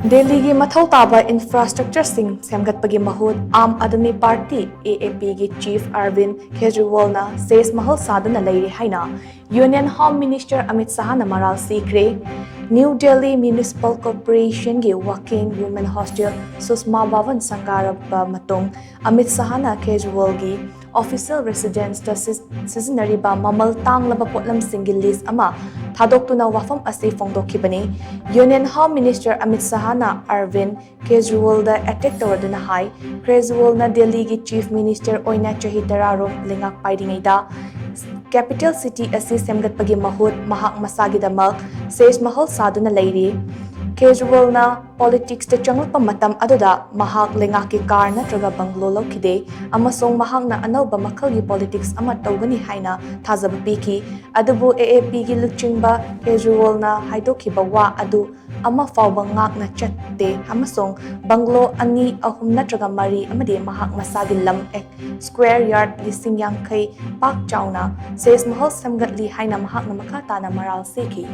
Delhi ki mathou taba infrastructure sing Semgatpagi Mahut Aam Aadmi Party AAP ki Chief Arvind Kejriwal na Sheesh Mahal Saduna Leire haina Union Home Minister Amit Shah na maral shikhre New Delhi Municipal Corporation ki Working Women Hostel Susma Bhavan Sangaraba Matung Amit Shah na Kejriwal ki official residence ta sizinariba mamal tanglaba potlam single list ama thadoktu na wafam ase fongdokhibani Union Home Minister Amit Shah na Arvind Kejriwal da attack tawduna hai Kejriwal na Delhi ki Chief Minister oina chahi tararom lingak paidingaida capital city asi Semgatpagi Mahut mahak masagidamak Sheesh Mahal Saduna Leire Kejriwal na politics ta changlpa matam aduda mahak lengaki car natraga banglo lokhide amasong mahak na anauba makhalgi politics ama tawgani haina thazaba piki adubu AAP gi luchingba Kejriwal na haidokhiba wa adu ama fawba ngak na chatte amasong banglo ani ahum natraga mari amade mahak masagi lam ek square yard lising yang kai pak chauna Sheesh Mahal samgatli haina mahak na makata na maral seki